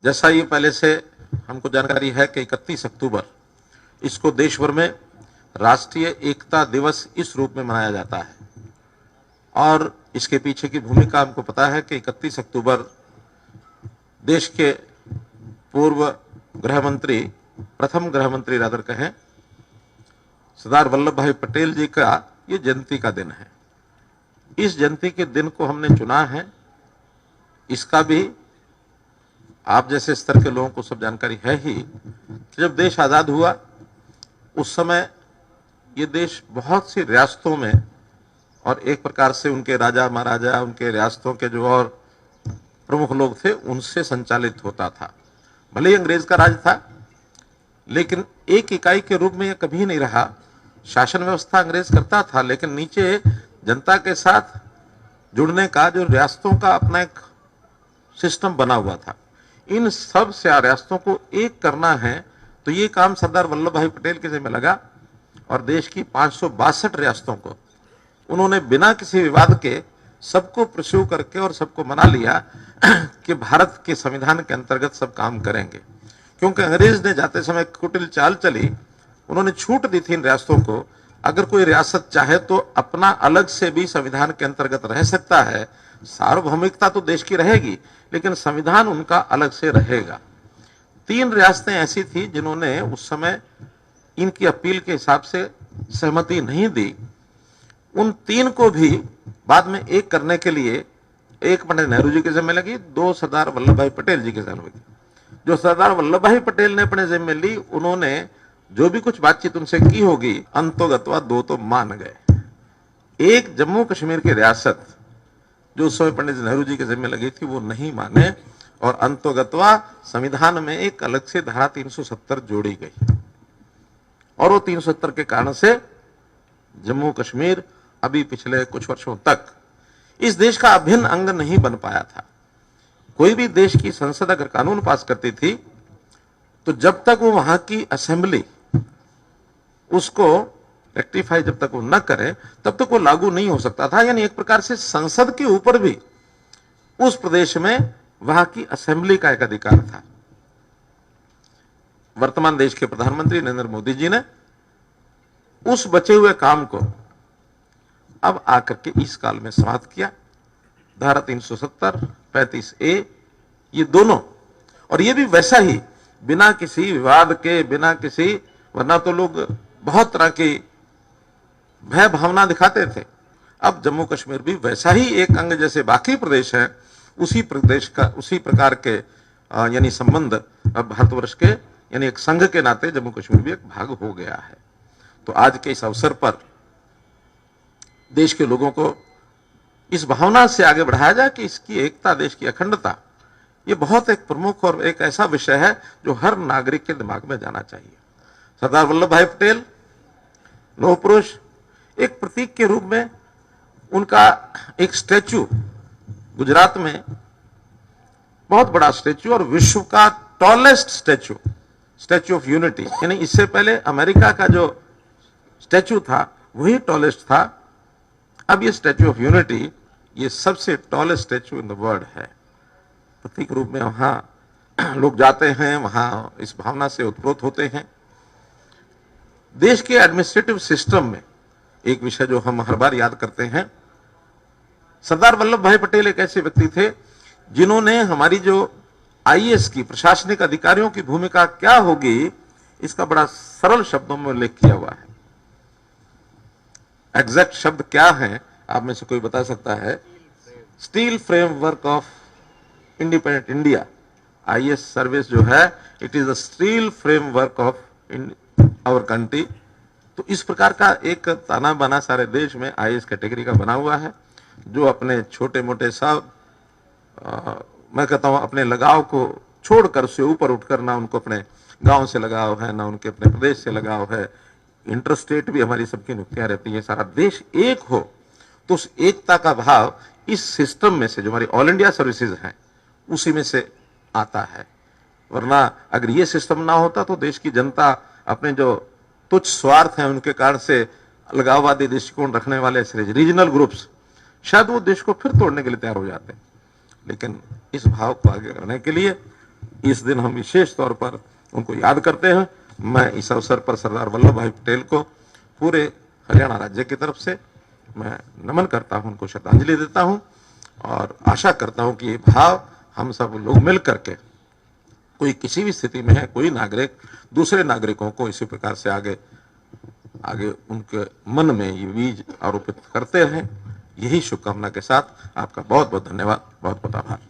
जैसा ये पहले से हमको जानकारी है कि 31 अक्टूबर इसको देश भर में राष्ट्रीय एकता दिवस इस रूप में मनाया जाता है और इसके पीछे की भूमिका हमको पता है कि 31 अक्टूबर देश के पूर्व गृह मंत्री, प्रथम गृह मंत्री रादर कहें, सरदार वल्लभ भाई पटेल जी का ये जयंती का दिन है। इस जयंती के दिन को हमने चुना है, इसका भी आप जैसे स्तर के लोगों को सब जानकारी है ही। जब देश आजाद हुआ उस समय ये देश बहुत सी रियासतों में और एक प्रकार से उनके राजा महाराजा, उनके रियासतों के जो और प्रमुख लोग थे उनसे संचालित होता था। भले ही अंग्रेज का राज था लेकिन एक इकाई के रूप में यह कभी नहीं रहा। शासन व्यवस्था अंग्रेज करता था लेकिन नीचे जनता के साथ जुड़ने का जो रियासतों का अपना एक सिस्टम बना हुआ था, इन सब से रियासतों को एक करना है। तो ये काम सरदार वल्लभ भाई पटेल के जिम्मे लगा और देश की 562 रियासतों को उन्होंने बिना किसी विवाद के सबको प्रश्यू करके और सबको मना लिया कि भारत के संविधान के अंतर्गत सब काम करेंगे। क्योंकि अंग्रेज ने जाते समय कुटिल चाल चली, उन्होंने छूट दी थी इन रियासतों को, अगर कोई रियासत चाहे तो अपना अलग से भी संविधान के अंतर्गत रह सकता है, सार्वभौमिकता तो देश की रहेगी लेकिन संविधान उनका अलग से रहेगा। 3 रियासतें ऐसी थी जिन्होंने उस समय इनकी अपील के हिसाब से सहमति नहीं दी। उन 3 को भी बाद में एक करने के लिए एक पंडित नेहरू जी के जिम्मे लगी, 2 सरदार वल्लभ भाई पटेल जी के जिम्मे लगी। जो सरदार वल्लभ भाई पटेल ने अपने जिम्मे ली, उन्होंने जो भी कुछ बातचीत उनसे की होगी अंतोगत्वा 2 तो मान गए। एक जम्मू कश्मीर की रियासत जो उस समय पंडित नेहरू जी के जिम्मे लगी थी वो नहीं माने और अंतोगत्वा संविधान में एक अलग से धारा 370 जोड़ी गई और वो 370 के कारण से जम्मू कश्मीर अभी पिछले कुछ वर्षों तक इस देश का अभिन्न अंग नहीं बन पाया था। कोई भी देश की संसद अगर कानून पास करती थी तो जब तक वो वहां की असेंबली उसको रेक्टिफाई जब तक वो न करे तब तक वो लागू नहीं हो सकता था। यानी एक प्रकार से संसद के ऊपर भी उस प्रदेश में वहां की असेंबली का एक अधिकार था। वर्तमान देश के प्रधानमंत्री नरेंद्र मोदी जी ने उस बचे हुए काम को अब आकर के इस काल में समाप्त किया। धारा 370, 35A ये दोनों, और ये भी वैसा ही बिना किसी विवाद के, बिना किसी, वरना तो लोग बहुत तरह की भय भावना दिखाते थे। अब जम्मू कश्मीर भी वैसा ही एक अंग जैसे बाकी प्रदेश है, उसी प्रदेश का उसी प्रकार के यानी संबंध अब भारतवर्ष के यानी एक संघ के नाते जम्मू कश्मीर भी एक भाग हो गया है। तो आज के इस अवसर पर देश के लोगों को इस भावना से आगे बढ़ाया जाए कि इसकी एकता, देश की अखंडता, ये बहुत एक प्रमुख और एक ऐसा विषय है जो हर नागरिक के दिमाग में जाना चाहिए। सरदार वल्लभ भाई पटेल लौह पुरुष, एक प्रतीक के रूप में उनका एक स्टैचू गुजरात में, बहुत बड़ा स्टैचू और विश्व का tallest statue, statue of unity, यानी इससे पहले अमेरिका का जो स्टैचू था वही टॉलेस्ट था। अब ये स्टैचू ऑफ यूनिटी ये सबसे tallest statue in the world है। प्रतीक रूप में वहां लोग जाते हैं, वहां इस भावना से उत्प्रोत होते हैं। देश के एडमिनिस्ट्रेटिव सिस्टम में एक विषय जो हम हर बार याद करते हैं, सरदार वल्लभ भाई पटेल एक ऐसे व्यक्ति थे जिन्होंने हमारी जो IAS की, प्रशासनिक अधिकारियों की भूमिका क्या होगी इसका बड़ा सरल शब्दों में उल्लेख किया हुआ है। एग्जैक्ट शब्द क्या है आप में से कोई बता सकता है? Steel framework of independent India. IAS service जो है, it is the steel framework of our country. तो इस प्रकार का एक ताना बाना सारे देश में IAS कैटेगरी का बना हुआ है, जो अपने छोटे मोटे सब मैं कहता हूं अपने लगाव को छोड़कर, उससे ऊपर उठकर, ना उनको अपने गांव से लगाव है, ना उनके अपने प्रदेश से लगाव है, इंटरस्टेट भी हमारी सबकी नियुक्तियां रहती है, सारा देश एक हो, तो उस एकता का भाव इस सिस्टम में से, जो हमारी ऑल इंडिया सर्विसेज हैं, उसी में से आता है। वरना अगर ये सिस्टम ना होता तो देश की जनता अपने जो तुच्छ स्वार्थ हैं उनके कारण से अलगाववादी दृष्टिकोण रखने वाले रीजनल ग्रुप्स शायद वो देश को फिर तोड़ने के लिए तैयार हो जाते हैं। लेकिन इस भाव को आगे करने के लिए इस दिन हम विशेष तौर पर उनको याद करते हैं। मैं इस अवसर पर सरदार वल्लभ भाई पटेल को पूरे हरियाणा राज्य की तरफ से मैं नमन करता हूं, उनको श्रद्धांजलि देता हूं और आशा करता हूं कि ये भाव हम सब लोग मिल करके, कोई किसी भी स्थिति में है, कोई नागरिक दूसरे नागरिकों को इसी प्रकार से आगे उनके मन में ये बीज आरोपित करते रहें। यही शुभकामना के साथ आपका बहुत बहुत धन्यवाद, बहुत बहुत आभार।